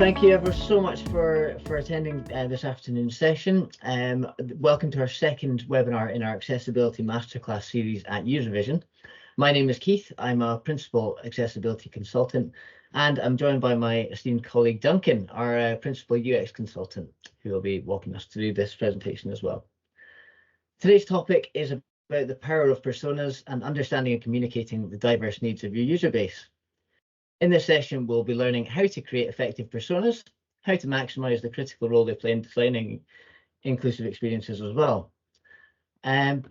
Thank you ever so much for attending this afternoon's session. Welcome to our second webinar in our Accessibility Masterclass series at Uservision. My name is Keith. I'm a Principal Accessibility Consultant, and I'm joined by my esteemed colleague Duncan, our Principal UX Consultant, who will be walking us through this presentation as well. Today's topic is about the power of personas and understanding and communicating the diverse needs of your user base. In this session, we'll be learning how to create effective personas, how to maximise the critical role they play in designing inclusive experiences as well.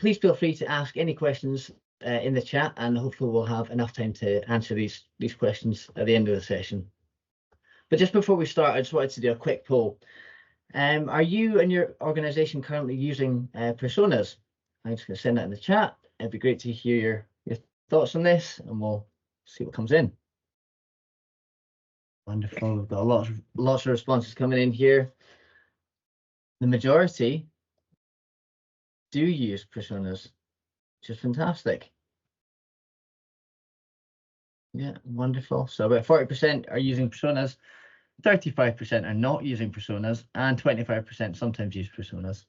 Please feel free to ask any questions in the chat, and hopefully we'll have enough time to answer these questions at the end of the session. But just before we start, I just wanted to do a quick poll. Are you and your organisation currently using personas? I'm just going to send that in the chat. It'd be great to hear your thoughts on this, and we'll see what comes in. Wonderful. We've got lots of responses coming in here. The majority do use personas, which is fantastic. Yeah, wonderful. So about 40% are using personas, 35% are not using personas, and 25% sometimes use personas.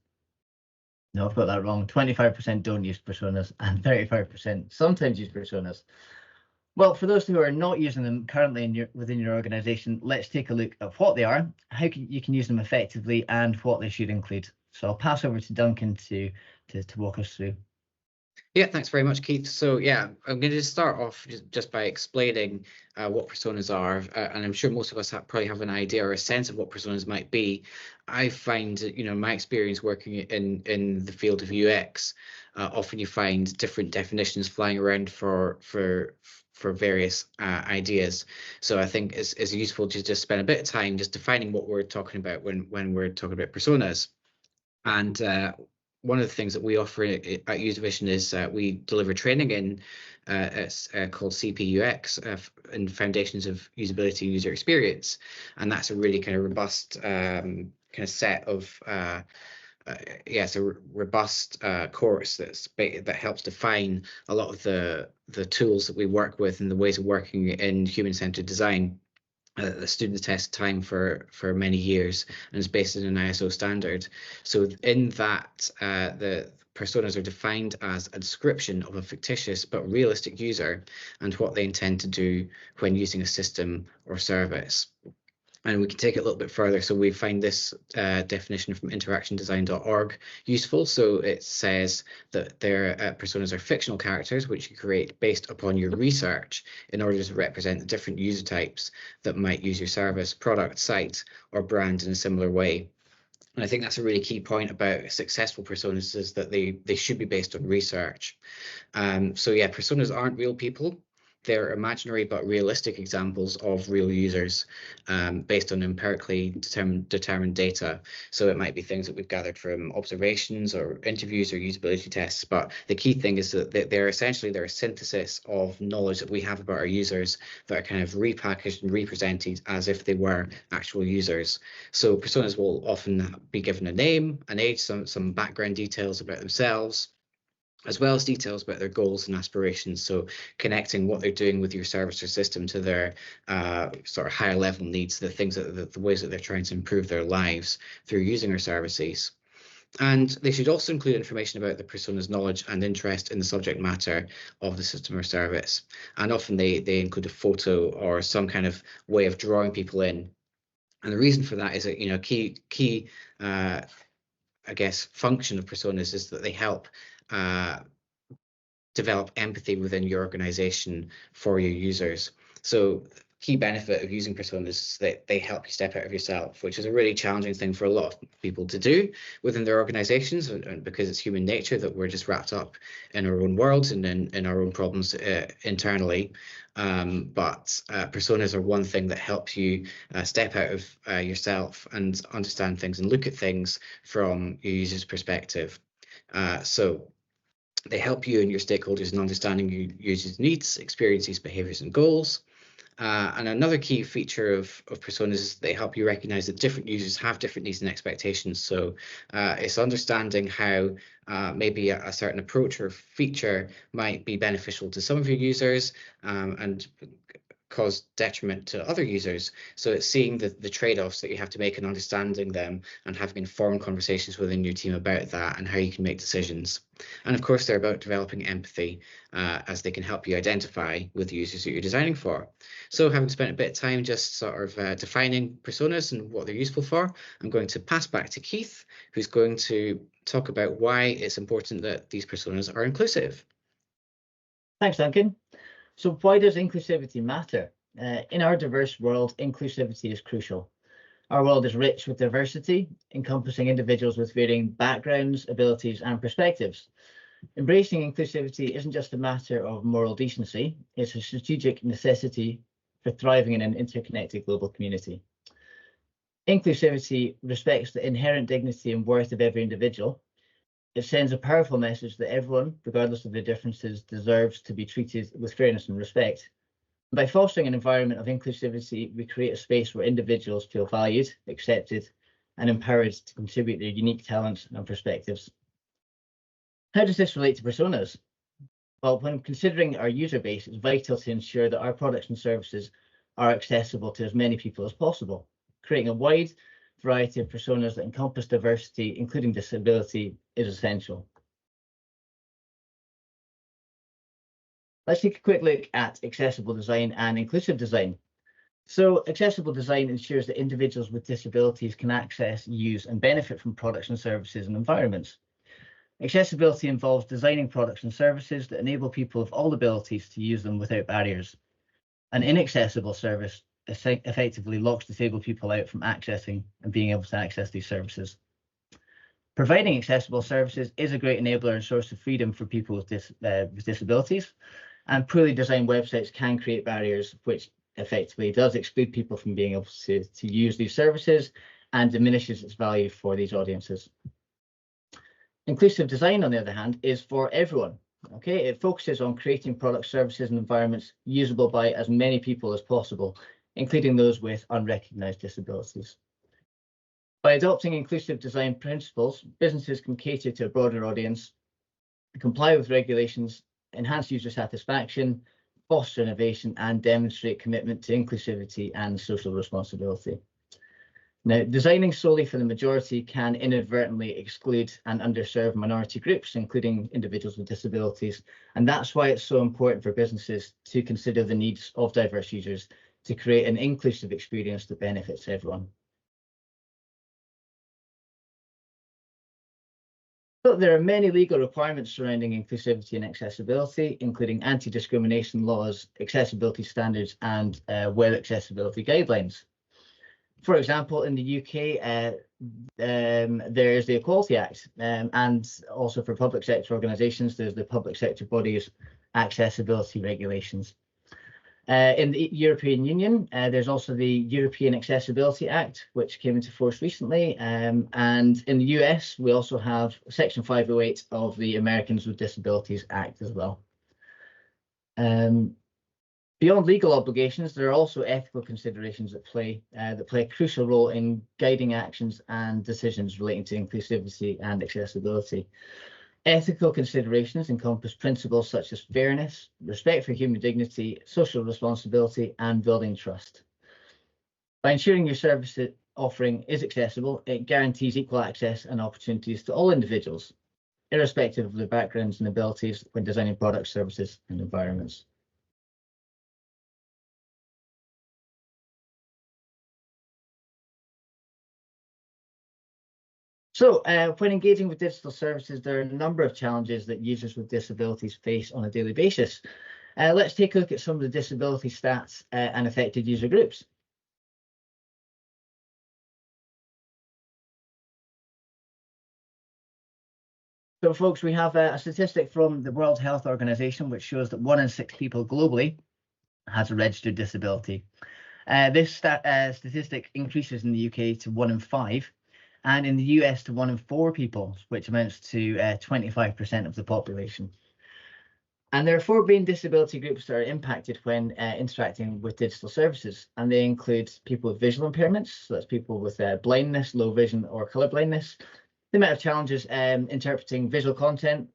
No, I've got that wrong. 25% don't use personas, and 35% sometimes use personas. Well, for those who are not using them currently within your organisation, let's take a look at what they are, how you can use them effectively, and what they should include. So I'll pass over to Duncan to walk us through. Yeah, thanks very much, Keith. So yeah, I'm going to start off just by explaining what personas are, and I'm sure most of us probably have an idea or a sense of what personas might be. I find, my experience working in the field of UX, often you find different definitions flying around for various ideas. So I think it's useful to just spend a bit of time just defining what we're talking about when we're talking about personas. And one of the things that we offer at Uservision is we deliver training in it's called CPUX in Foundations of Usability and User Experience, and that's a really kind of robust kind of set of it's a robust course that helps define a lot of the tools that we work with and the ways of working in human-centered design. The student test time for many years, and is based on an ISO standard. So in that, the personas are defined as a description of a fictitious but realistic user and what they intend to do when using a system or service. And we can take it a little bit further. So we find this definition from interactiondesign.org useful. So it says that their personas are fictional characters which you create based upon your research in order to represent the different user types that might use your service, product, site, or brand in a similar way. And I think that's a really key point about successful personas, is that they should be based on research. So yeah, personas aren't real people. They're imaginary but realistic examples of real users based on empirically determined data. So it might be things that we've gathered from observations or interviews or usability tests. But the key thing is that they're a synthesis of knowledge that we have about our users that are kind of repackaged and represented as if they were actual users. So personas will often be given a name, an age, some background details about themselves, as well as details about their goals and aspirations. So connecting what they're doing with your service or system to their sort of higher level needs, the things the ways that they're trying to improve their lives through using our services. And they should also include information about the persona's knowledge and interest in the subject matter of the system or service. And often they include a photo or some kind of way of drawing people in. And the reason for that is that, key I guess, function of personas is that they help develop empathy within your organization for your users. So key benefit of using personas is that they help you step out of yourself, which is a really challenging thing for a lot of people to do within their organizations, and because it's human nature that we're just wrapped up in our own worlds and in our own problems internally. But personas are one thing that helps you step out of yourself and understand things and look at things from your user's perspective. So they help you and your stakeholders in understanding your users' needs, experiences, behaviours and goals. And another key feature of personas is they help you recognize that different users have different needs and expectations. So it's understanding how maybe a certain approach or feature might be beneficial to some of your users and cause detriment to other users. So it's seeing the trade-offs that you have to make and understanding them and having informed conversations within your team about that and how you can make decisions. And of course, they're about developing empathy as they can help you identify with the users that you're designing for. So having spent a bit of time just sort of defining personas and what they're useful for, I'm going to pass back to Keith, who's going to talk about why it's important that these personas are inclusive. Thanks, Duncan. So why does inclusivity matter? In our diverse world, inclusivity is crucial. Our world is rich with diversity, encompassing individuals with varying backgrounds, abilities, and perspectives. Embracing inclusivity isn't just a matter of moral decency, it's a strategic necessity for thriving in an interconnected global community. Inclusivity respects the inherent dignity and worth of every individual. It sends a powerful message that everyone, regardless of their differences, deserves to be treated with fairness and respect. By fostering an environment of inclusivity, we create a space where individuals feel valued, accepted, and empowered to contribute their unique talents and perspectives. How does this relate to personas? Well, when considering our user base, it's vital to ensure that our products and services are accessible to as many people as possible. Creating a wide variety of personas that encompass diversity, including disability, is essential. Let's take a quick look at accessible design and inclusive design. So accessible design ensures that individuals with disabilities can access, use, and benefit from products and services and environments. Accessibility involves designing products and services that enable people of all abilities to use them without barriers. An inaccessible service effectively locks disabled people out from accessing and being able to access these services. Providing accessible services is a great enabler and source of freedom for people with disabilities, and poorly designed websites can create barriers, which effectively does exclude people from being able to use these services and diminishes its value for these audiences. Inclusive design, on the other hand, is for everyone. Okay, it focuses on creating products, services, and environments usable by as many people as possible, including those with unrecognised disabilities. By adopting inclusive design principles, businesses can cater to a broader audience, comply with regulations, enhance user satisfaction, foster innovation, and demonstrate commitment to inclusivity and social responsibility. Now, designing solely for the majority can inadvertently exclude and underserve minority groups, including individuals with disabilities. And that's why it's so important for businesses to consider the needs of diverse users to create an inclusive experience that benefits everyone. So there are many legal requirements surrounding inclusivity and accessibility, including anti-discrimination laws, accessibility standards, and web accessibility guidelines. For example, in the UK, there is the Equality Act, and also for public sector organisations, there's the public sector bodies accessibility regulations. In the European Union, there's also the European Accessibility Act, which came into force recently. And in the US, we also have Section 508 of the Americans with Disabilities Act as well. Beyond legal obligations, there are also ethical considerations that play a crucial role in guiding actions and decisions relating to inclusivity and accessibility. Ethical considerations encompass principles such as fairness, respect for human dignity, social responsibility, and building trust. By ensuring your service offering is accessible, it guarantees equal access and opportunities to all individuals, irrespective of their backgrounds and abilities when designing products, services, and environments. So when engaging with digital services, there are a number of challenges that users with disabilities face on a daily basis. Let's take a look at some of the disability stats and affected user groups. So folks, we have a statistic from the World Health Organization, which shows that 1 in 6 people globally has a registered disability. This statistic increases in the UK to 1 in 5. And in the US to 1 in 4 people, which amounts to 25% of the population. And there are 4 main disability groups that are impacted when interacting with digital services, and they include people with visual impairments, so that's people with blindness, low vision, or colour blindness. They might have challenges interpreting visual content.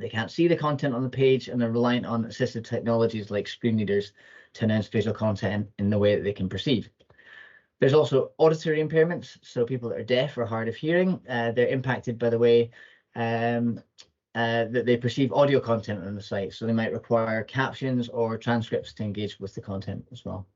They can't see the content on the page, and they're reliant on assistive technologies like screen readers to announce visual content in the way that they can perceive. There's also auditory impairments, so people that are deaf or hard of hearing, they're impacted by the way that they perceive audio content on the site, so they might require captions or transcripts to engage with the content as well.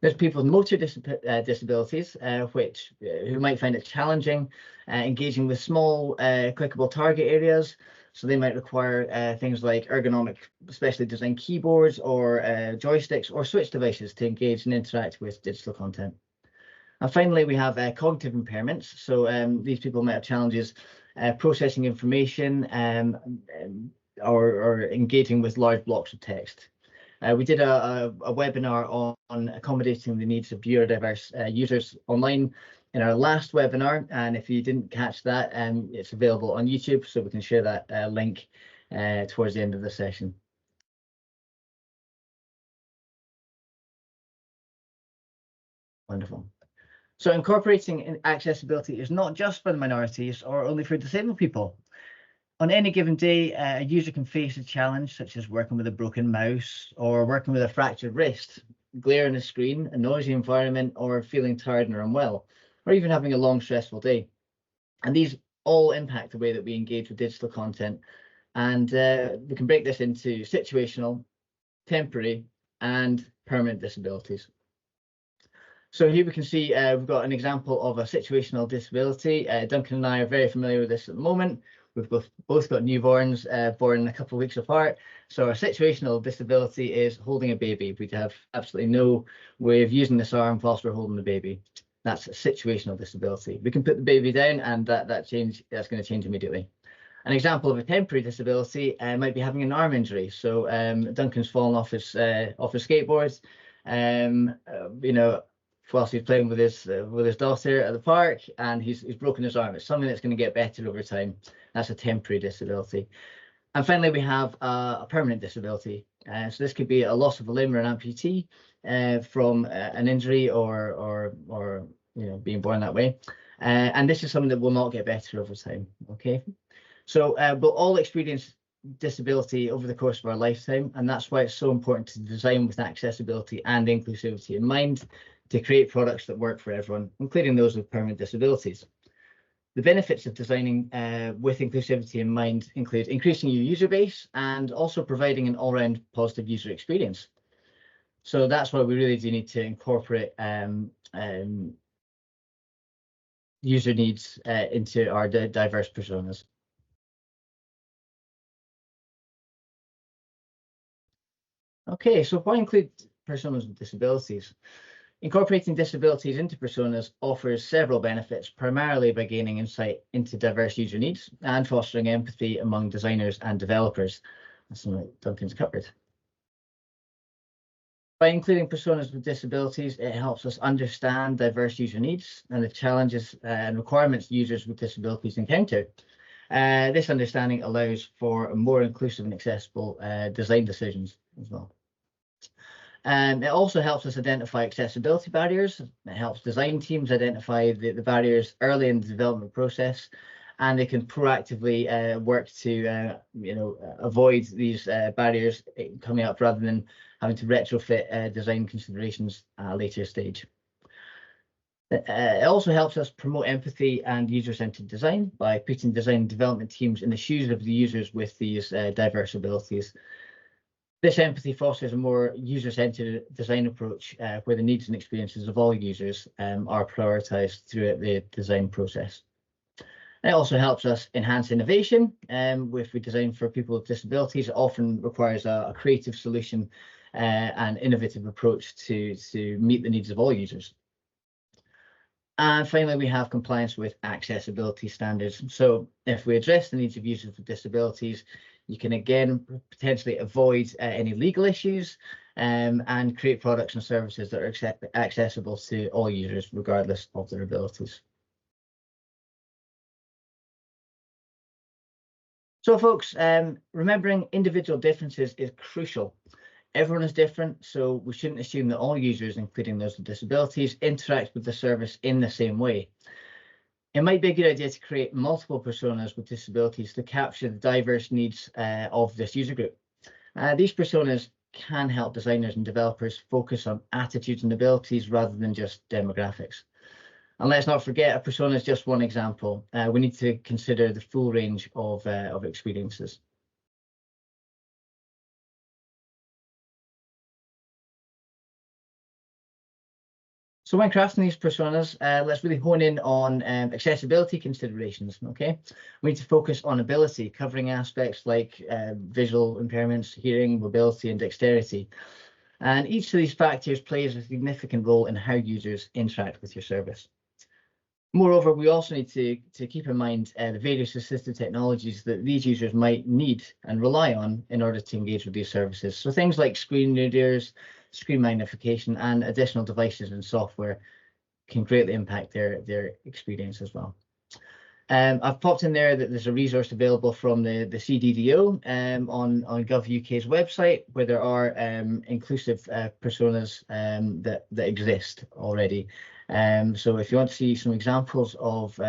There's people with motor disabilities, who might find it challenging engaging with small clickable target areas. So they might require things like ergonomic, specially designed keyboards or joysticks or switch devices to engage and interact with digital content. And finally, we have cognitive impairments. So these people might have challenges processing information or engaging with large blocks of text. We did a webinar on accommodating the needs of neurodiverse users online in our last webinar, and if you didn't catch that, it's available on YouTube, so we can share that link towards the end of the session. Wonderful. So incorporating accessibility is not just for the minorities or only for disabled people. On any given day, a user can face a challenge such as working with a broken mouse or working with a fractured wrist, glare on a screen, a noisy environment, or feeling tired or unwell, or even having a long, stressful day. And these all impact the way that we engage with digital content. And we can break this into situational, temporary, and permanent disabilities. So here we can see we've got an example of a situational disability. Duncan and I are very familiar with this at the moment. We've both got newborns born a couple of weeks apart. So our situational disability is holding a baby. We have absolutely no way of using this arm whilst we're holding the baby. That's a situational disability. We can put the baby down and that's going to change immediately. An example of a temporary disability might be having an arm injury. So Duncan's fallen off his skateboard, whilst he's playing with his daughter at the park, and he's broken his arm. It's something that's going to get better over time. That's a temporary disability. And finally, we have a permanent disability. So this could be a loss of a limb or an amputee from an injury or being born that way. And this is something that will not get better over time. Okay, so we'll all experience disability over the course of our lifetime, and that's why it's so important to design with accessibility and inclusivity in mind to create products that work for everyone, including those with permanent disabilities. The benefits of designing with inclusivity in mind include increasing your user base and also providing an all-round positive user experience. So that's why we really do need to incorporate user needs into our diverse personas. Okay, so why include personas with disabilities? Incorporating disabilities into personas offers several benefits, primarily by gaining insight into diverse user needs and fostering empathy among designers and developers. That's something that Duncan's covered. By including personas with disabilities, it helps us understand diverse user needs and the challenges and requirements users with disabilities encounter. This understanding allows for more inclusive and accessible design decisions as well. It also helps us identify accessibility barriers. It helps design teams identify the barriers early in the development process, and they can proactively work to avoid these barriers coming up rather than having to retrofit design considerations at a later stage. It also helps us promote empathy and user-centered design by putting design and development teams in the shoes of the users with these diverse abilities. This empathy fosters a more user-centered design approach where the needs and experiences of all users are prioritized throughout the design process. And it also helps us enhance innovation. If we design for people with disabilities, it often requires a creative solution and innovative approach to meet the needs of all users. And finally, we have compliance with accessibility standards. So if we address the needs of users with disabilities, you can again potentially avoid any legal issues and create products and services that are accessible to all users, regardless of their abilities. So folks, remembering individual differences is crucial. Everyone is different, so we shouldn't assume that all users, including those with disabilities, interact with the service in the same way. It might be a good idea to create multiple personas with disabilities to capture the diverse needs of this user group. These personas can help designers and developers focus on attitudes and abilities rather than just demographics. And let's not forget, a persona is just one example. We need to consider the full range of experiences. So when crafting these personas, let's really hone in on accessibility considerations, okay? We need to focus on ability, covering aspects like visual impairments, hearing, mobility, and dexterity. And each of these factors plays a significant role in how users interact with your service. Moreover, we also need to keep in mind the various assistive technologies that these users might need and rely on in order to engage with these services. So things like screen readers, screen magnification, and additional devices and software can greatly impact their experience as well. I've popped in there that there's a resource available from the CDDO on GovUK's website, where there are inclusive personas that exist already. So if you want to see some examples of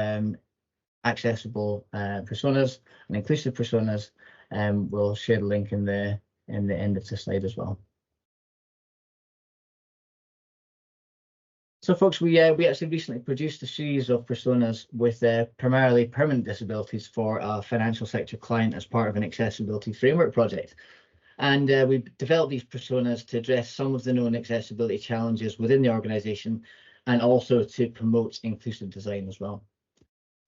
accessible personas and inclusive personas, we'll share the link in the end of the slide as well. So folks, we actually recently produced a series of personas with primarily permanent disabilities for a financial sector client as part of an accessibility framework project. And we developed these personas to address some of the known accessibility challenges within the organisation and also to promote inclusive design as well.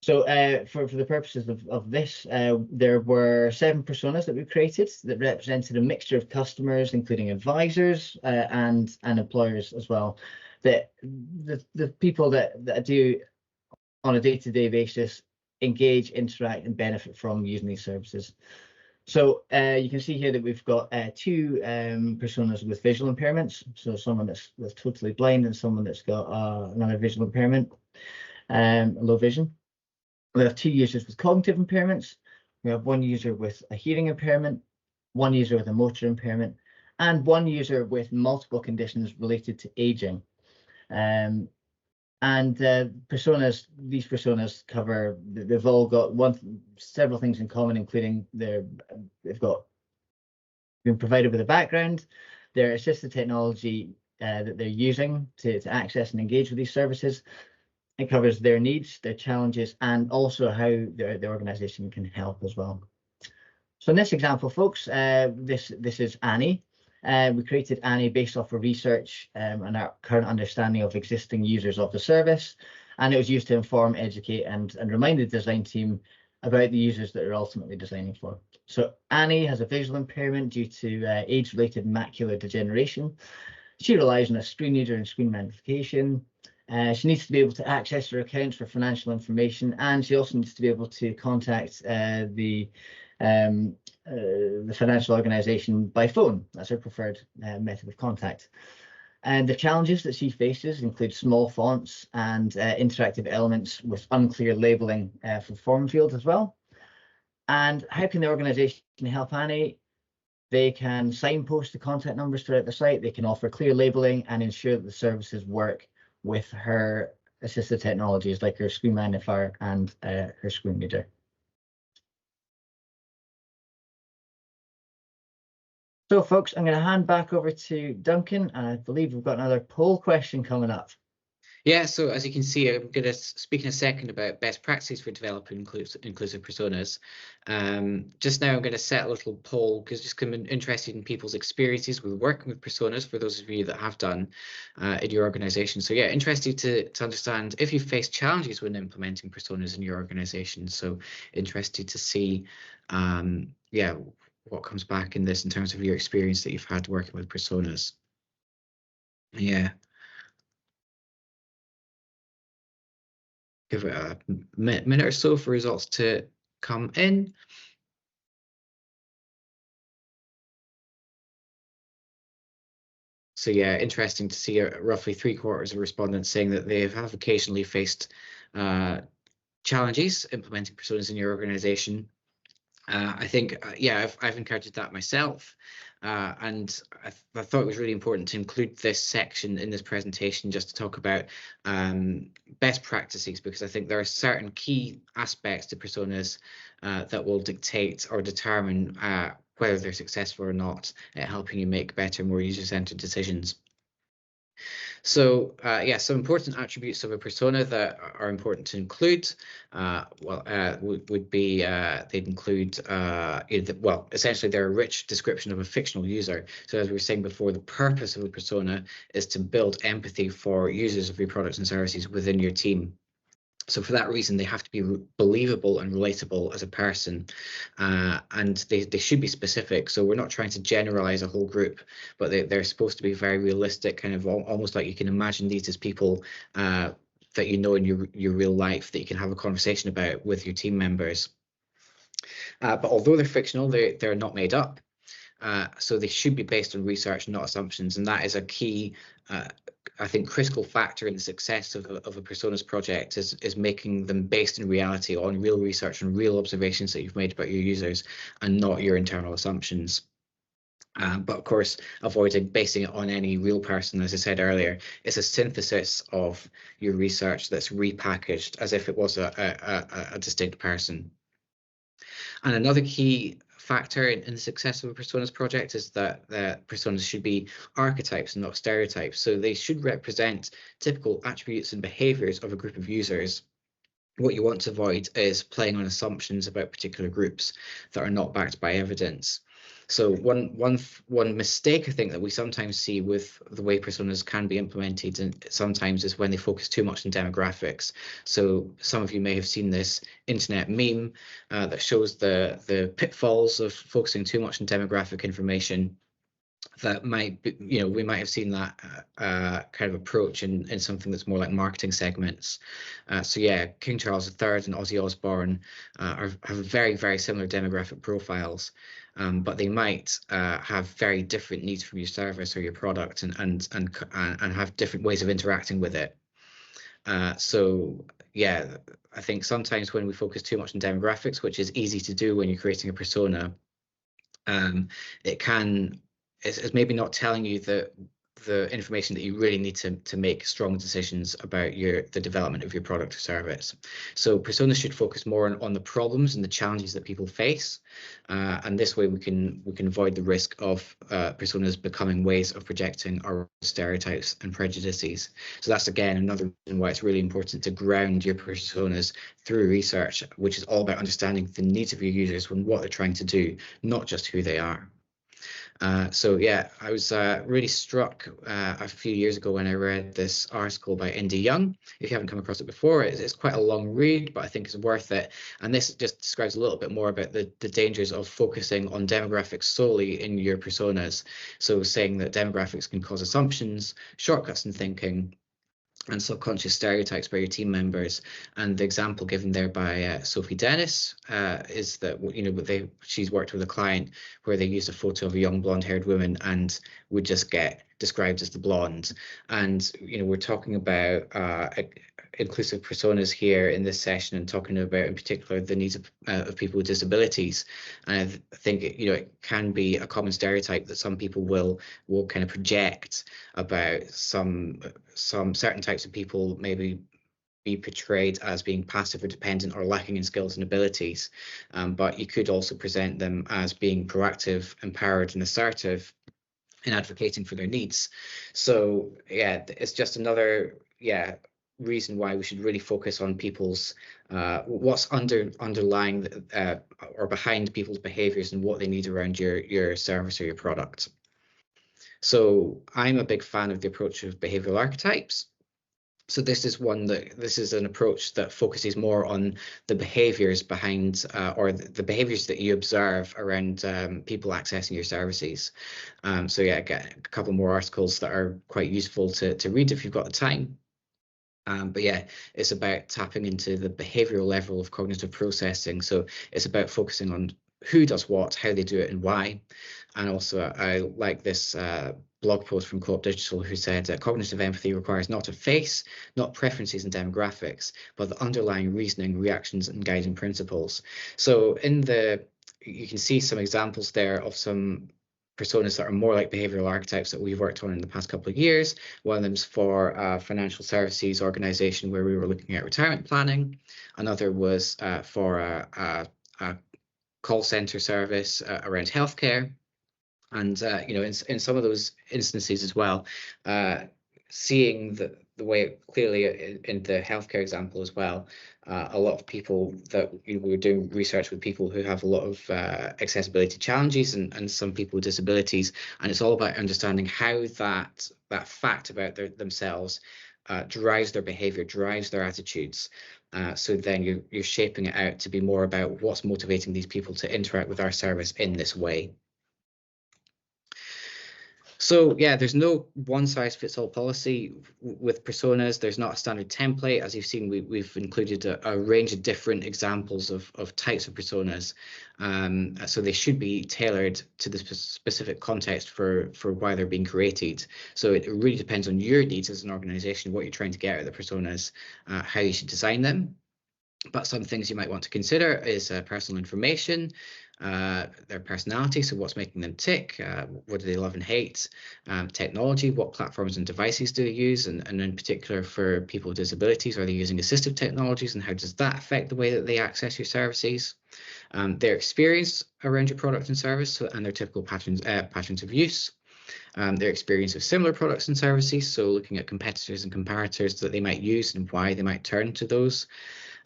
So for the purposes of this, there were 7 personas that we created that represented a mixture of customers, including advisors and employers as well. The people that do on a day-to-day basis engage, interact, and benefit from using these services. So you can see here that we've got 2 personas with visual impairments. So someone that's totally blind and someone that's got another visual impairment, low vision. We have 2 users with cognitive impairments. We have 1 user with a hearing impairment, 1 user with a motor impairment, and 1 user with multiple conditions related to aging. And personas, these personas cover, they've all got several things in common, including they've got been provided with a background, their assistive technology that they're using to access and engage with these services. It covers their needs, their challenges, and also how the organisation can help as well. So in this example, folks, this is Annie. We created Annie based off of research and our current understanding of existing users of the service, and it was used to inform, educate, and remind the design team about the users that are ultimately designing for. So Annie has a visual impairment due to age-related macular degeneration. She relies on a screen reader and screen magnification. She needs to be able to access her accounts for financial information, and she also needs to be able to contact the financial organisation by phone. That's her preferred method of contact. And the challenges that she faces include small fonts and interactive elements with unclear labelling for form fields as well. And how can the organisation help Annie? They can signpost the contact numbers throughout the site. They can offer clear labelling and ensure that the services work with her assistive technologies like her screen magnifier and her screen reader. So folks, I'm going to hand back over to Duncan, and I believe we've got another poll question coming up. Yeah, so as you can see, I'm going to speak in a second about best practices for developing inclusive personas. Just now I'm going to set a little poll because just I'm interested in people's experiences with working with personas, for those of you that have done in your organisation. So yeah, interested to understand if you've faced challenges when implementing personas in your organisation. So interested to see, yeah, what comes back in this in terms of your experience that you've had working with personas. Yeah. Give it a minute or so for results to come in. So yeah, interesting to see roughly 3/4 of respondents saying that they have occasionally faced challenges implementing personas in your organization. I think, yeah, I've encountered that myself. And I thought it was really important to include this section in this presentation just to talk about best practices, because I think there are certain key aspects to personas that will dictate or determine whether they're successful or not, helping you make better, more user-centered decisions. So yeah, some important attributes of a persona that are important to include, would be, they'd include, well, essentially they're a rich description of a fictional user. So as we were saying before, the purpose of a persona is to build empathy for users of your products and services within your team. So for that reason, they have to be believable and relatable as a person, and they should be specific. So we're not trying to generalize a whole group, but they're supposed to be very realistic, kind of almost like you can imagine these as people that you know in your real life that you can have a conversation about with your team members. But although they're fictional, they're not made up. So they should be based on research, not assumptions, and that is a key, I think, critical factor in the success of a personas project is making them based in reality, on real research and real observations that you've made about your users, and not your internal assumptions. But of course, avoiding basing it on any real person, as I said earlier, is a synthesis of your research that's repackaged as if it was a distinct person. And another key factor in the success of a personas project is that personas should be archetypes and not stereotypes. So they should represent typical attributes and behaviors of a group of users. What you want to avoid is playing on assumptions about particular groups that are not backed by evidence. So one mistake I think that we sometimes see with the way personas can be implemented, and sometimes, is when they focus too much on demographics. So some of you may have seen this internet meme that shows the pitfalls of focusing too much on demographic information. That might be, we might have seen that kind of approach in something that's more like marketing segments. So yeah, King Charles III and Ozzy Osbourne have very, very similar demographic profiles, but they might have very different needs from your service or your product, and have different ways of interacting with it. So yeah, I think sometimes when we focus too much on demographics, which is easy to do when you're creating a persona, it's maybe not telling you the information that you really need to make strong decisions about the development of your product or service. So personas should focus more on the problems and the challenges that people face, and this way we can avoid the risk of personas becoming ways of projecting our stereotypes and prejudices. So that's again another reason why it's really important to ground your personas through research, which is all about understanding the needs of your users and what they're trying to do, not just who they are. So yeah, I was really struck a few years ago when I read this article by Indy Young. If you haven't come across it before, it's quite a long read, but I think it's worth it. And this just describes a little bit more about the dangers of focusing on demographics solely in your personas. So saying that demographics can cause assumptions, shortcuts in thinking, and subconscious stereotypes by your team members. And the example given there by Sophie Dennis is that she's worked with a client where they used a photo of a young blonde-haired woman and would just get described as the blonde. And we're talking about inclusive personas here in this session, and talking about in particular the needs of people with disabilities. And I think it can be a common stereotype that some people will kind of project about some certain types of people, maybe be portrayed as being passive or dependent or lacking in skills and abilities, but you could also present them as being proactive, empowered and assertive in advocating for their needs. So yeah, it's just another reason why we should really focus on people's what's underlying or behind people's behaviors and what they need around your service or your product. So I'm a big fan of the approach of behavioral archetypes. So this is an approach that focuses more on the behaviors behind or the behaviors that you observe around people accessing your services. So yeah, get a couple more articles that are quite useful to read if you've got the time. But yeah, it's about tapping into the behavioral level of cognitive processing. So it's about focusing on who does what, how they do it, and why. And also, I like this blog post from Co-op Digital, who said cognitive empathy requires not a face, not preferences and demographics, but the underlying reasoning, reactions, and guiding principles. So you can see some examples there of some personas that are more like behavioral archetypes that we've worked on in the past couple of years. One of them's for a financial services organization where we were looking at retirement planning. Another was for a call center service around healthcare. And in some of those instances as well, seeing the way clearly in the healthcare example as well, a lot of people that we were doing research with people who have a lot of accessibility challenges and some people with disabilities, and it's all about understanding how that fact about themselves drives their behavior, drives their attitudes. So then you're shaping it out to be more about what's motivating these people to interact with our service in this way. So yeah, there's no one-size-fits-all policy with personas. There's not a standard template. As you've seen, we've included a range of different examples of types of personas. So they should be tailored to the specific context for why they're being created. So it really depends on your needs as an organization, what you're trying to get out of the personas, how you should design them. But some things you might want to consider is personal information, their personality, so what's making them tick, what do they love and hate, technology, what platforms and devices do they use, and in particular for people with disabilities, are they using assistive technologies, and how does that affect the way that they access your services, their experience around your product and service, and their typical patterns of use. Their experience of similar products and services, so looking at competitors and comparators that they might use and why they might turn to those.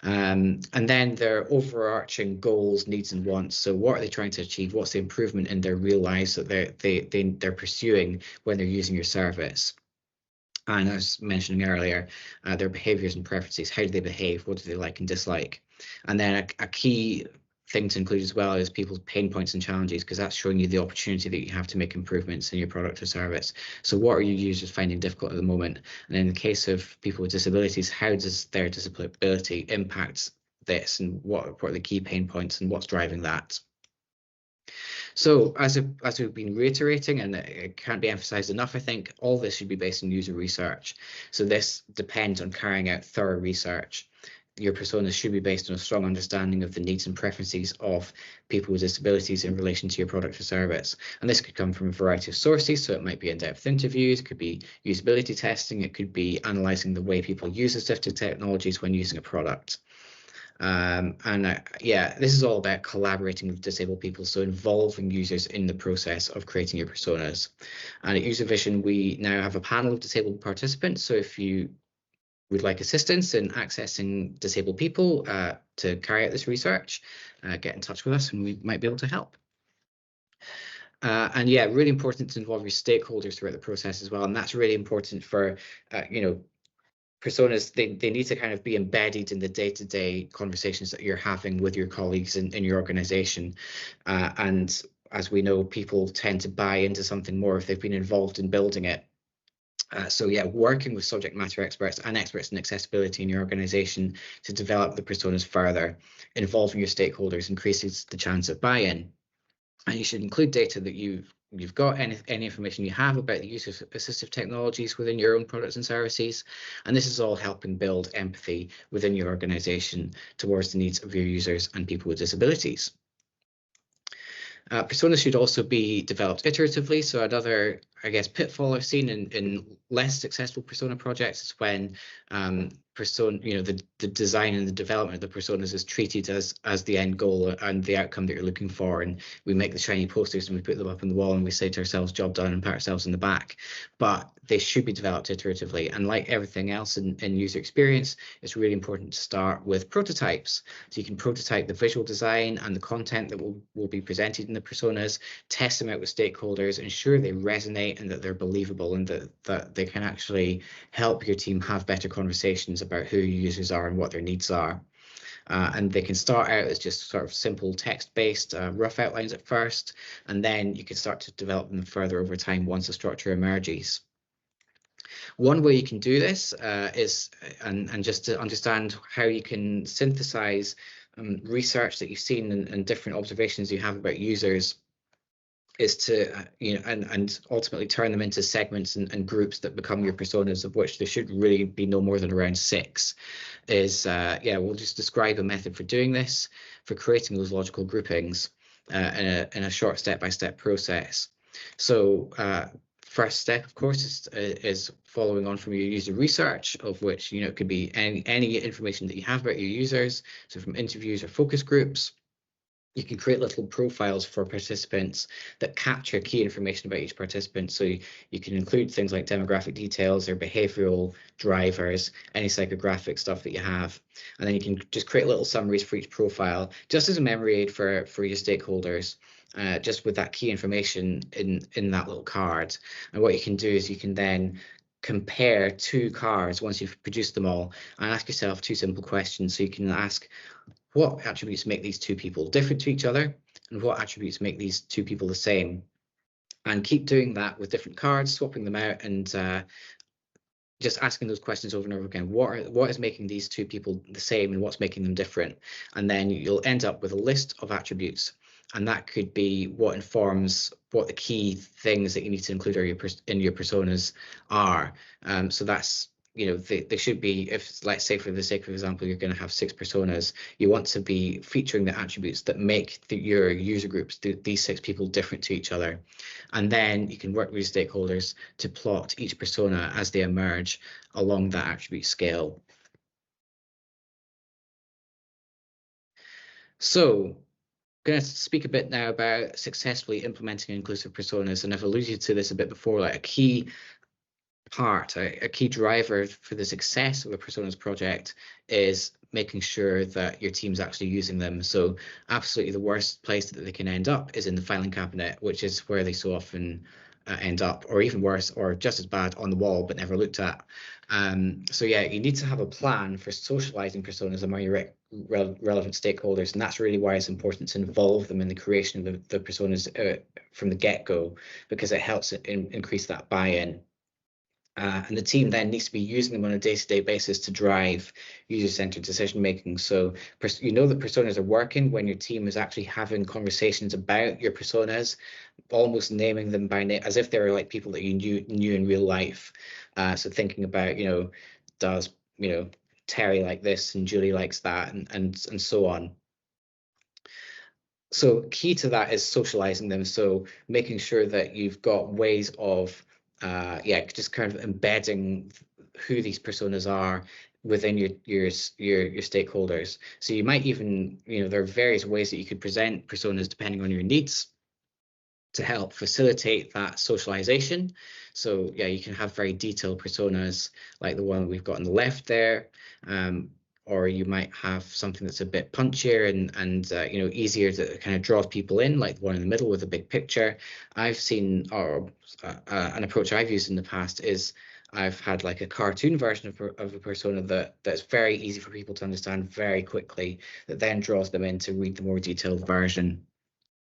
And then their overarching goals, needs and wants. So what are they trying to achieve? What's the improvement in their real lives that they're pursuing when they're using your service? And as I was mentioning earlier, their behaviors and preferences. How do they behave? What do they like and dislike? And then a key thing to include as well is people's pain points and challenges, because that's showing you the opportunity that you have to make improvements in your product or service. So what are your users finding difficult at the moment? And in the case of people with disabilities, how does their disability impact this, and what are the key pain points and what's driving that? So as we've been reiterating, and it can't be emphasized enough, I think all this should be based on user research. So this depends on carrying out thorough research. Your personas should be based on a strong understanding of the needs and preferences of people with disabilities in relation to your product or service. And this could come from a variety of sources. So it might be in-depth interviews, it could be usability testing, it could be analysing the way people use assistive technologies when using a product. Yeah, this is all about collaborating with disabled people, so involving users in the process of creating your personas. And at User Vision, we now have a panel of disabled participants. So if you would like assistance in accessing disabled people to carry out this research, get in touch with us and we might be able to help. And yeah, really important to involve your stakeholders throughout the process as well. And that's really important for, personas. They need to kind of be embedded in the day-to-day conversations that you're having with your colleagues in your organization. And as we know, people tend to buy into something more if they've been involved in building it. So yeah, working with subject matter experts and experts in accessibility in your organization to develop the personas further, involving your stakeholders increases the chance of buy-in. And you should include data that you've got, any information you have about the use of assistive technologies within your own products and services. And this is all helping build empathy within your organization towards the needs of your users and people with disabilities. Personas should also be developed iteratively. So another, I guess, pitfall I've seen in less successful persona projects is when the design and the development of the personas is treated as the end goal and the outcome that you're looking for. And we make the shiny posters and we put them up on the wall and we say to ourselves, job done, and pat ourselves in the back. But they should be developed iteratively. And like everything else in user experience, it's really important to start with prototypes. So you can prototype the visual design and the content that will be presented in the personas, test them out with stakeholders, ensure they resonate and that they're believable and that they can actually help your team have better conversations about who your users are and what their needs are. And they can start out as just sort of simple text-based rough outlines at first, and then you can start to develop them further over time once the structure emerges. One way you can do this is, and just to understand how you can synthesize research that you've seen and different observations you have about users, is to and ultimately turn them into segments and groups that become your personas, of which there should really be no more than around 6. We'll just describe a method for doing this, for creating those logical groupings in a short step-by-step process. So first step, of course, is following on from your user research, of which it could be any information that you have about your users, so from interviews or focus groups. you can create little profiles for participants that capture key information about each participant. So you can include things like demographic details or behavioral drivers, any psychographic stuff that you have. And then you can just create little summaries for each profile, just as a memory aid for your stakeholders, just with that key information in that little card. And what you can do is you can then compare two cards once you've produced them all and ask yourself two simple questions. So you can ask, what attributes make these two people different to each other, and what attributes make these two people the same? And keep doing that with different cards, swapping them out, and just asking those questions over and over again. What is making these two people the same, and what's making them different? And then you'll end up with a list of attributes, and that could be what informs what the key things that you need to include in your personas are. So that's, they should be, if, let's say, for the sake of example, you're going to have 6 personas, you want to be featuring the attributes that make your user groups, these 6 people, different to each other. And then you can work with your stakeholders to plot each persona as they emerge along that attribute scale. So I'm going to speak a bit now about successfully implementing inclusive personas, and I've alluded to this a bit before. Like a key part, a key driver for the success of a personas project is making sure that your team's actually using them. So absolutely the worst place that they can end up is in the filing cabinet, which is where they so often end up, or even worse, or just as bad, on the wall but never looked at. So yeah, you need to have a plan for socializing personas among your relevant stakeholders, and that's really why it's important to involve them in the creation of the personas from the get-go, because it helps increase that buy-in. And the team then needs to be using them on a day-to-day basis to drive user-centered decision-making. So you know that personas are working when your team is actually having conversations about your personas, almost naming them by name, as if they were like people that you knew in real life. So thinking about, does, Terry like this and Julie likes that, and so on. So key to that is socializing them. So making sure that you've got ways of just kind of embedding who these personas are within your stakeholders. So you might even, there are various ways that you could present personas depending on your needs to help facilitate that socialization. So yeah, you can have very detailed personas like the one we've got on the left there. Or you might have something that's a bit punchier and easier to kind of draw people in, like the one in the middle with a big picture. I've seen, or an approach I've used in the past is I've had like a cartoon version of a persona that's very easy for people to understand very quickly, that then draws them in to read the more detailed version.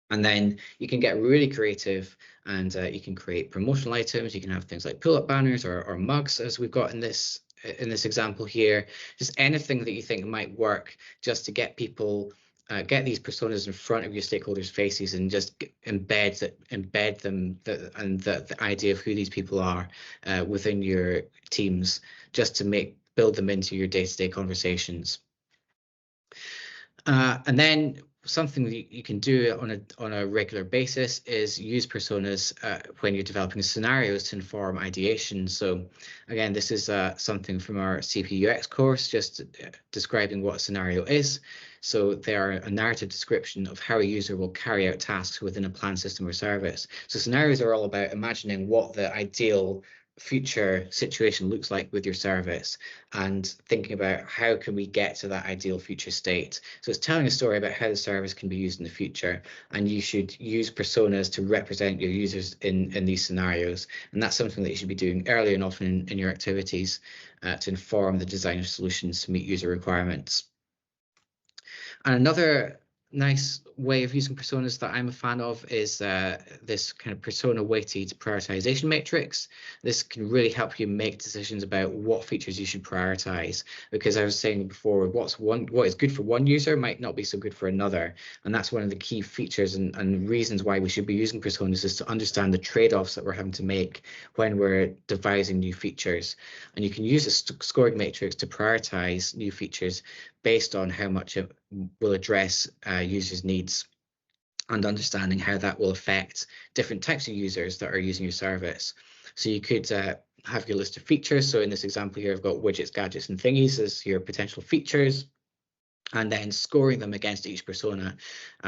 And then you can get really creative, and you can create promotional items. You can have things like pull-up banners or mugs, as we've got in this example here. Just anything that you think might work, just to get people, get these personas in front of your stakeholders' faces, and just embed them, the idea of who these people are within your teams, just to build them into your day-to-day conversations. And then something that you can do on a regular basis is use personas when you're developing scenarios to inform ideation. So again, this is something from our CPUX course, just describing what a scenario is. So they are a narrative description of how a user will carry out tasks within a planned system or service. So scenarios are all about imagining what the ideal future situation looks like with your service, and thinking about how can we get to that ideal future state. So it's telling a story about how the service can be used in the future, and you should use personas to represent your users in these scenarios. And that's something that you should be doing early and often in your activities to inform the design of solutions to meet user requirements. And another nice way of using personas that I'm a fan of is this kind of persona weighted prioritization matrix. This can really help you make decisions about what features you should prioritize, because I was saying before, what is good for one user might not be so good for another, and that's one of the key features and reasons why we should be using personas, is to understand the trade-offs that we're having to make when we're devising new features. And you can use a scoring matrix to prioritize new features based on how much it will address users' needs, and understanding how that will affect different types of users that are using your service. So you could have your list of features. So in this example here, I've got widgets, gadgets, and thingies as your potential features. and then scoring them against each persona,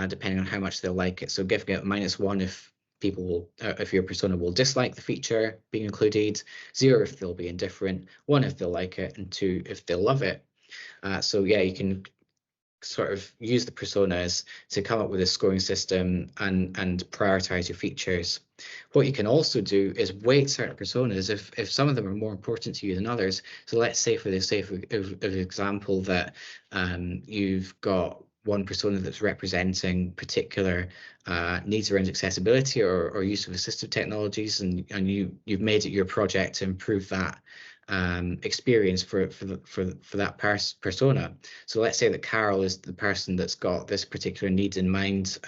depending on how much they'll like it. So giving it -1 if people will, if your persona will dislike the feature being included, 0 if they'll be indifferent, 1 if they'll like it, and 2 if they'll love it. So yeah, you can sort of use the personas to come up with a scoring system and prioritize your features. What you can also do is weight certain personas if some of them are more important to you than others. So let's say, for the sake of example, that you've got one persona that's representing particular needs around accessibility or use of assistive technologies, and you've made it your project to improve that experience for that persona. So let's say that Carol is the person that's got this particular need in mind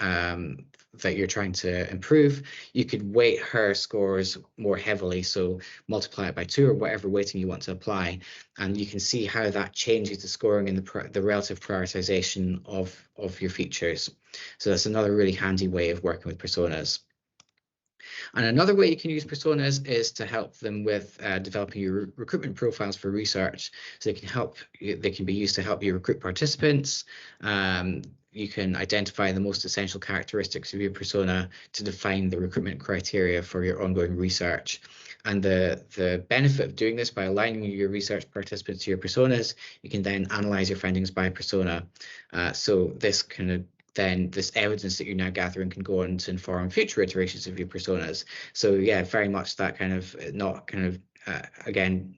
that you're trying to improve. You could weight her scores more heavily, so multiply it by 2 or whatever weighting you want to apply, and you can see how that changes the scoring and the relative prioritization of your features. So that's another really handy way of working with personas. And another way you can use personas is to help them with developing your recruitment profiles for research. So they can be used to help you recruit participants. You can identify the most essential characteristics of your persona to define the recruitment criteria for your ongoing research. And the benefit of doing this by aligning your research participants to your personas, you can then analyze your findings by persona. So this this evidence that you're now gathering can go on to inform future iterations of your personas. So yeah, very much that kind of again,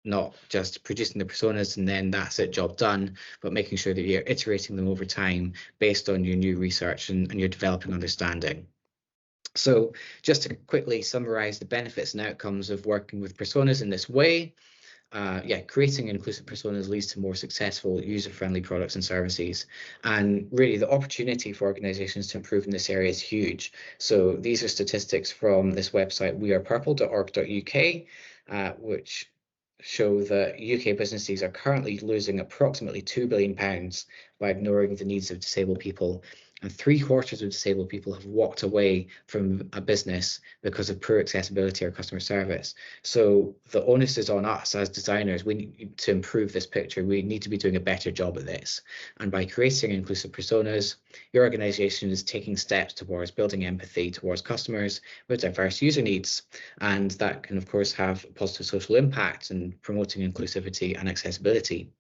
not just producing the personas and then that's it, job done, but making sure that you're iterating them over time based on your new research and your developing understanding. So just to quickly summarize the benefits and outcomes of working with personas in this way. Creating inclusive personas leads to more successful, user-friendly products and services. And really, the opportunity for organizations to improve in this area is huge. So these are statistics from this website, wearepurple.org.uk, which show that UK businesses are currently losing approximately £2 billion by ignoring the needs of disabled people. And 3/4 of disabled people have walked away from a business because of poor accessibility or customer service. So the onus is on us as designers. We need to improve this picture. We need to be doing a better job at this. And by creating inclusive personas, your organization is taking steps towards building empathy towards customers with diverse user needs. And that can, of course, have a positive social impact in promoting inclusivity and accessibility.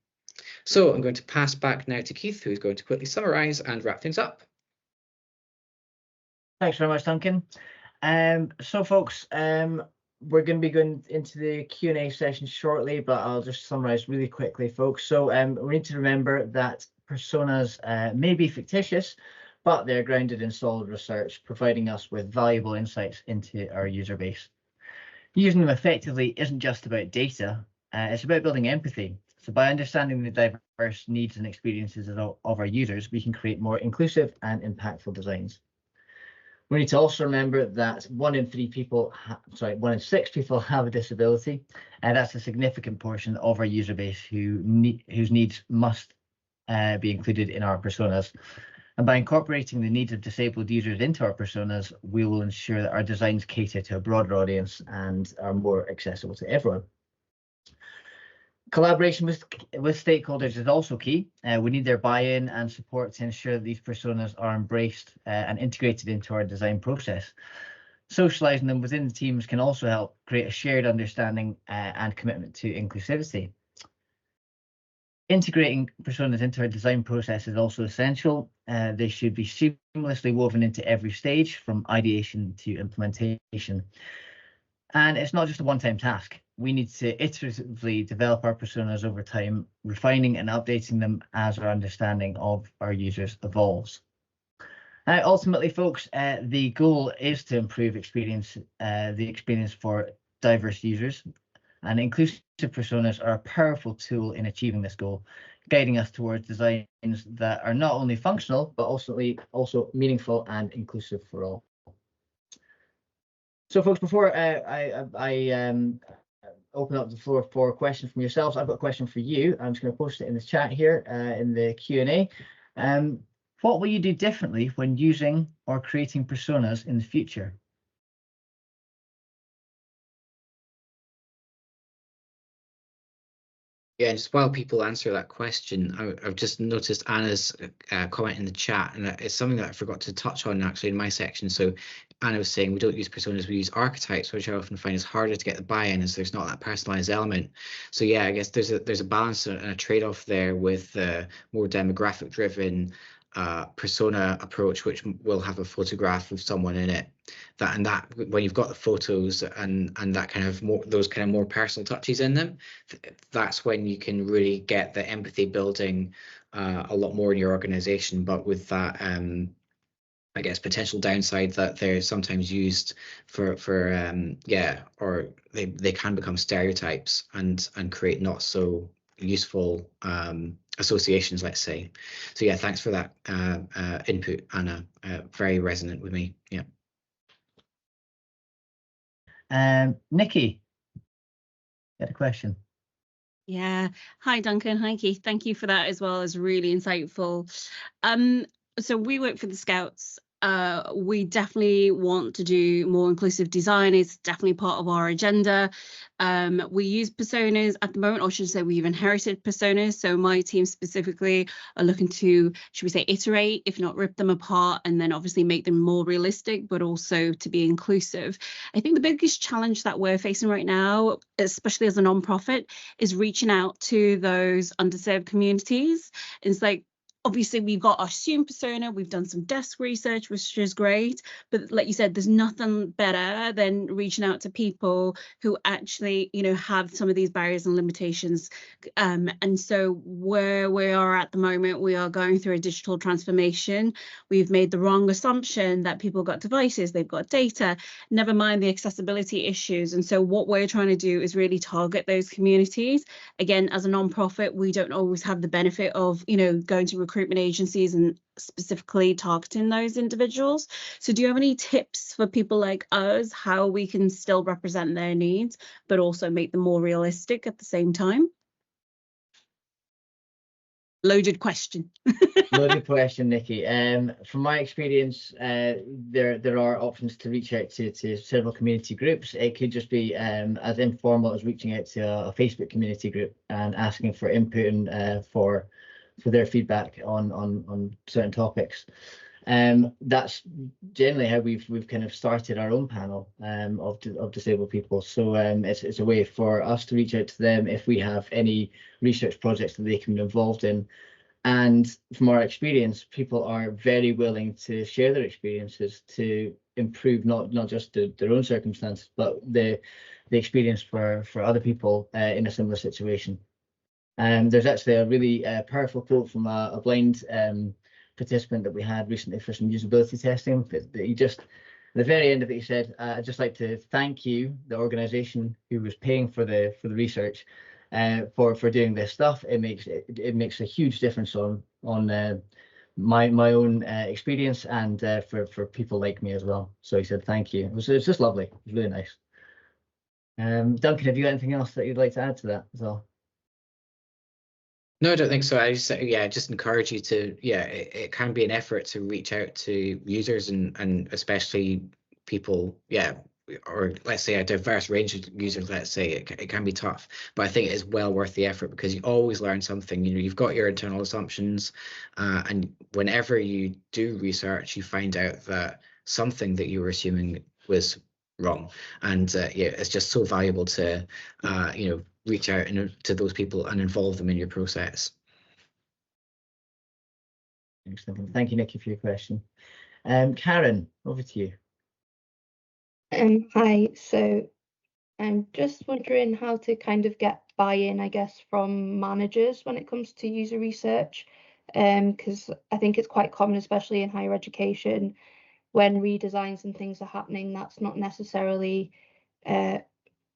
So I'm going to pass back now to Keith, who's going to quickly summarize and wrap things up. Thanks very much, Duncan. So folks, we're going to be going into the Q&A session shortly, but I'll just summarize really quickly, folks. So we need to remember that personas may be fictitious, but they're grounded in solid research, providing us with valuable insights into our user base. Using them effectively isn't just about data, it's about building empathy. So by understanding the diverse needs and experiences of our users, we can create more inclusive and impactful designs. We need to also remember that 1 in 6 people have a disability, and that's a significant portion of our user base whose needs must be included in our personas. And by incorporating the needs of disabled users into our personas, we will ensure that our designs cater to a broader audience and are more accessible to everyone. Collaboration with stakeholders is also key. We need their buy-in and support to ensure that these personas are embraced and integrated into our design process. Socializing them within the teams can also help create a shared understanding and commitment to inclusivity. Integrating personas into our design process is also essential. They should be seamlessly woven into every stage, from ideation to implementation. And it's not just a one-time task. We need to iteratively develop our personas over time, refining and updating them as our understanding of our users evolves. Now, ultimately, folks, the goal is to improve the experience for diverse users, and inclusive personas are a powerful tool in achieving this goal, guiding us towards designs that are not only functional, but also meaningful and inclusive for all. So, folks, before I open up the floor for questions from yourselves, I've got a question for you. I'm just going to post it in the chat here in the Q&A. What will you do differently when using or creating personas in the future? Yeah, and just while people answer that question, I've just noticed Anna's comment in the chat, and it's something that I forgot to touch on actually in my section. So Anna was saying we don't use personas, we use archetypes, which I often find is harder to get the buy-in as there's not that personalized element. So yeah, I guess there's a balance and a trade-off there with the more demographic-driven persona approach, which will have a photograph of someone in it. That when you've got the photos and that kind of more, those kind of more personal touches in them, that's when you can really get the empathy building a lot more in your organization. But with that, I guess, potential downside that they're sometimes used for yeah, or they can become stereotypes and create not so useful associations, let's say. So yeah, thanks for that input, Anna. Very resonant with me. Yeah. Nikki, you had a question. Yeah. Hi, Duncan. Hi, Keith. Thank you for that as well. It's really insightful. So we work for the Scouts. We definitely want to do more inclusive design. It's definitely part of our agenda. We use personas at the moment, or should I say we've inherited personas. So my team specifically are looking to, should we say, iterate, if not rip them apart, and then obviously make them more realistic, but also to be inclusive. I think the biggest challenge that we're facing right now, especially as a nonprofit, is reaching out to those underserved communities. It's like, obviously we've got our student persona, we've done some desk research, which is great, but like you said, there's nothing better than reaching out to people who actually, you know, have some of these barriers and limitations. And so where we are at the moment, we are going through a digital transformation. We've made the wrong assumption that people got devices, they've got data, never mind the accessibility issues. And so what we're trying to do is really target those communities. Again, as a nonprofit, we don't always have the benefit of, you know, going to recruitment agencies and specifically targeting those individuals. So do you have any tips for people like us, how we can still represent their needs, but also make them more realistic at the same time? Loaded question. Loaded question, Nikki. From my experience, there are options to reach out to several community groups. It could just be as informal as reaching out to a Facebook community group and asking for input and for their feedback on certain topics. That's generally how we've kind of started our own panel of disabled people. So it's a way for us to reach out to them if we have any research projects that they can be involved in. And from our experience, people are very willing to share their experiences to improve not just their own circumstances, but the experience for other people in a similar situation. There's actually a really powerful quote from a blind participant that we had recently for some usability testing. That he just, at the very end of it, he said, "I'd just like to thank you, the organisation who was paying for the research, for doing this stuff. It makes a huge difference on my own experience and for people like me as well." So he said thank you. It was just lovely. It was really nice. Duncan, have you got anything else that you'd like to add to that as well? No, I don't think so. I just encourage you to, it can be an effort to reach out to users and especially people, or let's say a diverse range of users, let's say it can be tough, but I think it is well worth the effort because you always learn something. You know, you've got your internal assumptions, and whenever you do research, you find out that something that you were assuming was wrong. And it's just so valuable to, reach out to those people and involve them in your process. Excellent. Thank you, Nikki, for your question. Karen, over to you. Hi. So I'm just wondering how to kind of get buy-in, I guess, from managers when it comes to user research, because I think it's quite common, especially in higher education, when redesigns and things are happening, that's not necessarily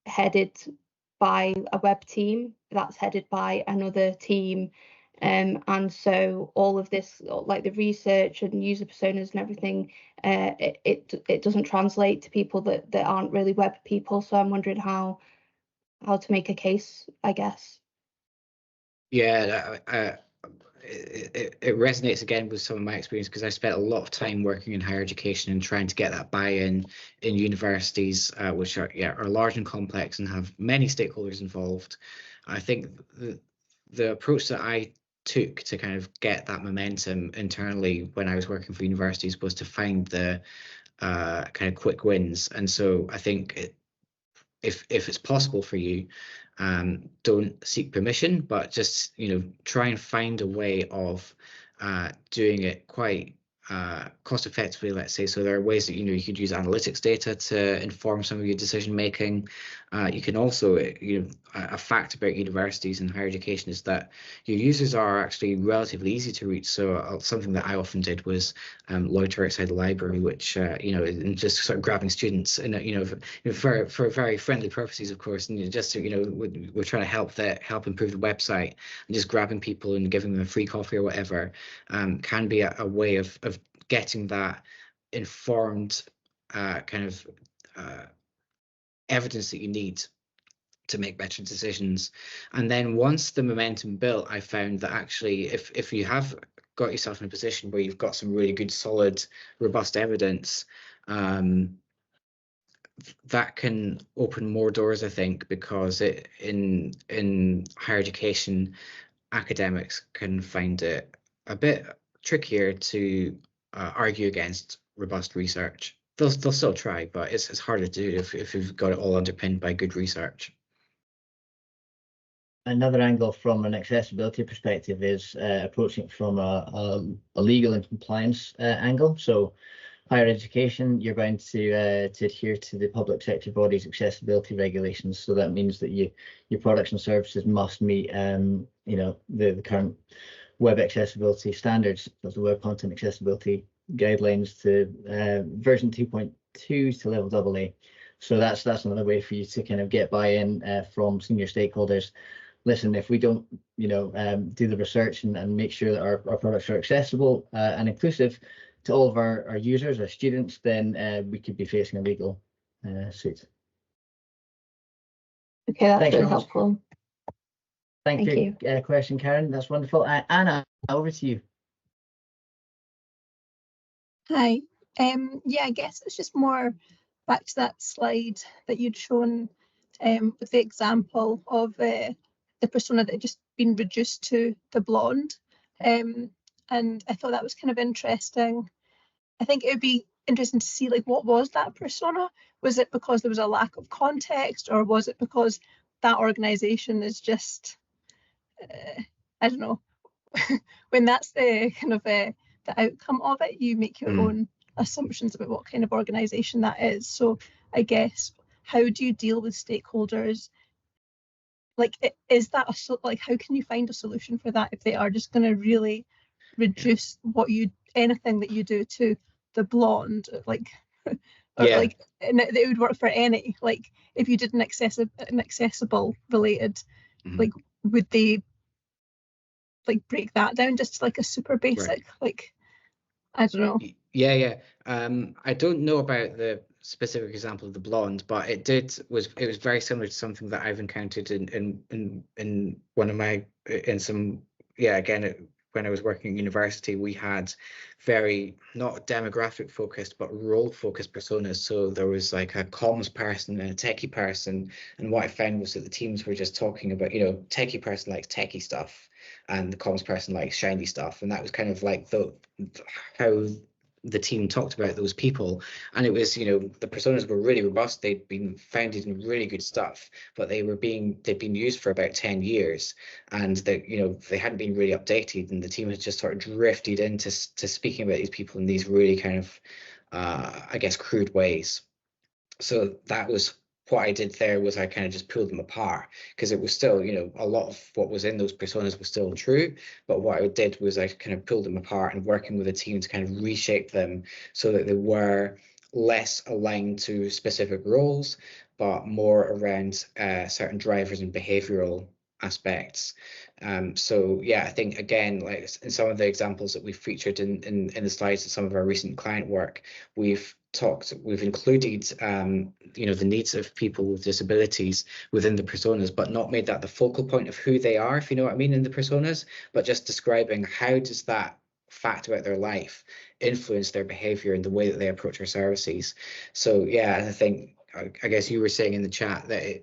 headed by a web team, that's headed by another team. And so all of this, like the research and user personas and everything, it doesn't translate to people that aren't really web people. So I'm wondering how to make a case, I guess. Yeah, it resonates again with some of my experience because I spent a lot of time working in higher education and trying to get that buy-in in universities, which are large and complex and have many stakeholders involved. I think the approach that I took to kind of get that momentum internally when I was working for universities was to find the kind of quick wins. And so I think if it's possible for you, don't seek permission, but just, you know, try and find a way of doing it quite cost effectively, let's say. So there are ways that, you know, you could use analytics data to inform some of your decision making. You can also, you know, a fact about universities and higher education is that your users are actually relatively easy to reach. So something that I often did was loiter outside the library, which you know, and just sort of grabbing students, and you know, for very friendly purposes, of course, and, you know, just to, you know, we're trying to help improve the website, and just grabbing people and giving them a free coffee or whatever can be a way of getting that informed kind of evidence that you need to make better decisions. And then once the momentum built, I found that actually if you have got yourself in a position where you've got some really good, solid, robust evidence, that can open more doors, I think, because in higher education, academics can find it a bit trickier to argue against robust research. They'll still try, but it's harder to do if you've got it all underpinned by good research. Another angle from an accessibility perspective is approaching it from a legal and compliance angle. So higher education, you're going to adhere to the public sector body's accessibility regulations. So that means that your products and services must meet you know, the current web accessibility standards. That's the Web Content Accessibility Guidelines to version 2.2 to level AA. So that's another way for you to kind of get buy-in from senior stakeholders. Listen, if we don't, you know, do the research and make sure that our products are accessible and inclusive to all of our users, our students, then we could be facing a legal suit. Okay, that's Thanks really very much. helpful. Thank you. Question, Karen. That's wonderful. Anna, over to you. Hi. Yeah, I guess it's just more back to that slide that you'd shown with the example of the persona that had just been reduced to the blonde. And I thought that was kind of interesting. I think it would be interesting to see, like, what was that persona? Was it because there was a lack of context, or was it because that organization is just, I don't know, when that's the kind of the outcome of it, you make your own assumptions about what kind of organization that is. So I guess, how do you deal with stakeholders? Like, is that like, how can you find a solution for that if they are just going to really reduce anything that you do to the blonde, like, or like, and it would work for any, like, if you did an accessible related, like, would they like break that down just to like a super basic, like, I don't know. Yeah. I don't know about the specific example of the blonde, but it was very similar to something that I've encountered in one of my again, when I was working at university, we had very not demographic focused but role focused personas. So there was like a comms person and a techie person, and what I found was that the teams were just talking about, you know, techie person likes techie stuff and the comms person likes shiny stuff, and that was kind of like how the team talked about those people. And it was, you know, the personas were really robust, they'd been founded in really good stuff, but they'd been used for about 10 years, and they, you know, they hadn't been really updated, and the team had just sort of drifted into speaking about these people in these really kind of I guess crude ways. So that was what I did there, was I kind of just pulled them apart, because it was still, you know, a lot of what was in those personas was still true, but what I did was I kind of pulled them apart and working with a team to kind of reshape them so that they were less aligned to specific roles, but more around certain drivers and behavioral aspects. So yeah, I think again, like in some of the examples that we've featured in the slides of some of our recent client work, we've included you know, the needs of people with disabilities within the personas, but not made that the focal point of who they are, if you know what I mean, in the personas, but just describing how does that fact about their life influence their behavior and the way that they approach our services. So yeah, I think I guess you were saying in the chat that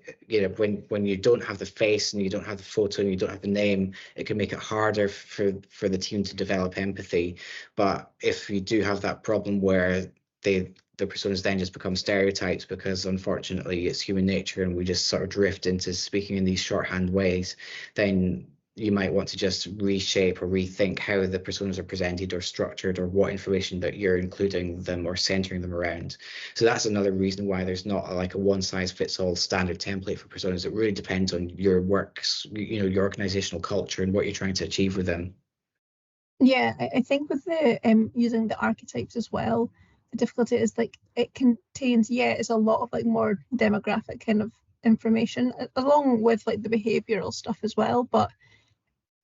when you don't have the face and you don't have the photo and you don't have the name, it can make it harder for the team to develop empathy. But if you do have that problem where the personas then just become stereotypes, because unfortunately it's human nature and we just sort of drift into speaking in these shorthand ways, then you might want to just reshape or rethink how the personas are presented or structured, or what information that you're including them or centering them around. So that's another reason why there's not like a one size fits all standard template for personas. It really depends on your works, your organizational culture and what you're trying to achieve with them. Yeah, I think with the using the archetypes as well, the difficulty is like it contains, it's a lot of like more demographic kind of information along with like the behavioral stuff as well, but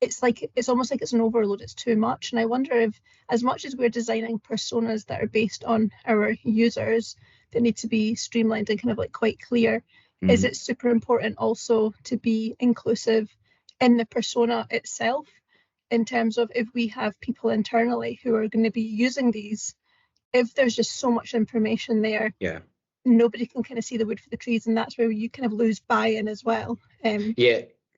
it's almost like it's an overload, it's too much. And I wonder if, as much as we're designing personas that are based on our users that need to be streamlined and kind of like quite clear, is it super important also to be inclusive in the persona itself, in terms of if we have people internally who are going to be using these, if there's just so much information there, nobody can kind of see the wood for the trees, and that's where you kind of lose buy-in as well.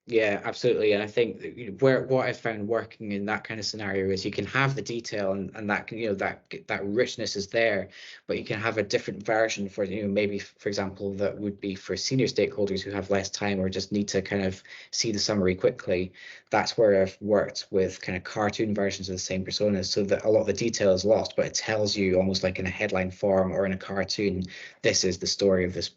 Yeah, absolutely. And I think that what I found working in that kind of scenario is you can have the detail and that can, that richness is there, but you can have a different version for, maybe, for example, that would be for senior stakeholders who have less time or just need to kind of see the summary quickly. That's where I've worked with kind of cartoon versions of the same personas, so that a lot of the detail is lost, but it tells you almost like in a headline form or in a cartoon, this is the story of this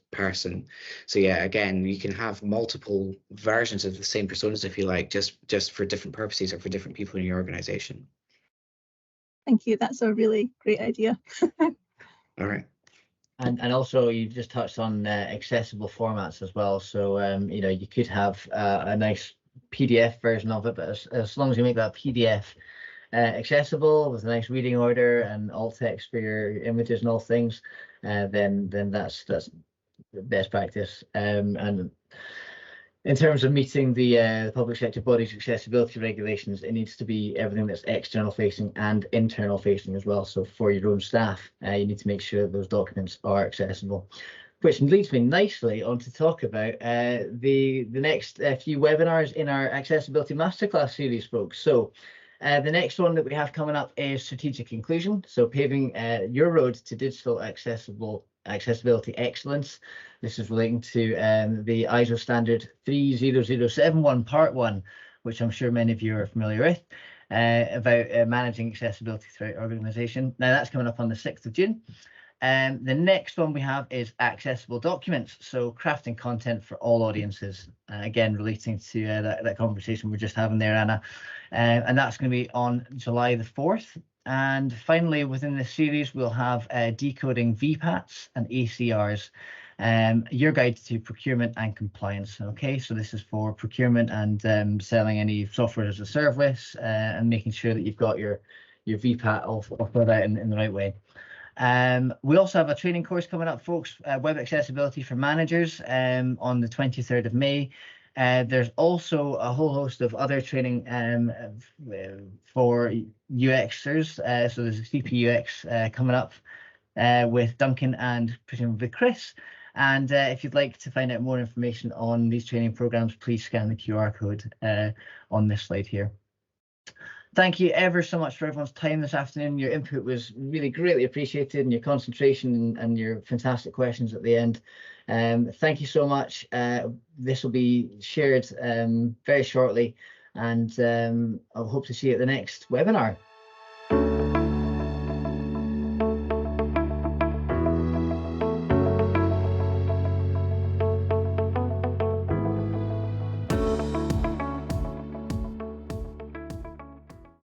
person. So yeah, again, you can have multiple versions of the same personas if you like, just for different purposes or for different people in your organization. Thank you, that's a really great idea. All right. And also you just touched on accessible formats as well. So you could have a nice PDF version of it, but as long as you make that PDF accessible with a nice reading order and alt text for your images and all things, then that's the best practice. And in terms of meeting the public sector body's accessibility regulations, it needs to be everything that's external facing and internal facing as well. So for your own staff, you need to make sure that those documents are accessible. Which leads me nicely on to talk about the next few webinars in our Accessibility Masterclass series, folks. So the next one that we have coming up is strategic inclusion. So paving your road to digital accessibility excellence. This is relating to the ISO standard 30071 part 1, which I'm sure many of you are familiar with, about managing accessibility throughout organization. Now that's coming up on the 6th of June. The next one we have is accessible documents, so crafting content for all audiences, again relating to that conversation we're just having there, Anna, and that's going to be on July the 4th. And finally, within this series, we'll have decoding VPATs and ACRs, your guide to procurement and compliance. Okay, so this is for procurement and selling any software as a service, and making sure that you've got your VPAT all filled out in the right way. We also have a training course coming up, folks, web accessibility for managers, on the 23rd of May. There's also a whole host of other training for UXers. So there's a CPUX coming up with Duncan and presumably Chris. And if you'd like to find out more information on these training programs, please scan the QR code on this slide here. Thank you ever so much for everyone's time this afternoon. Your input was really greatly appreciated, and your concentration and your fantastic questions at the end. Thank you so much. This will be shared very shortly, and I hope to see you at the next webinar.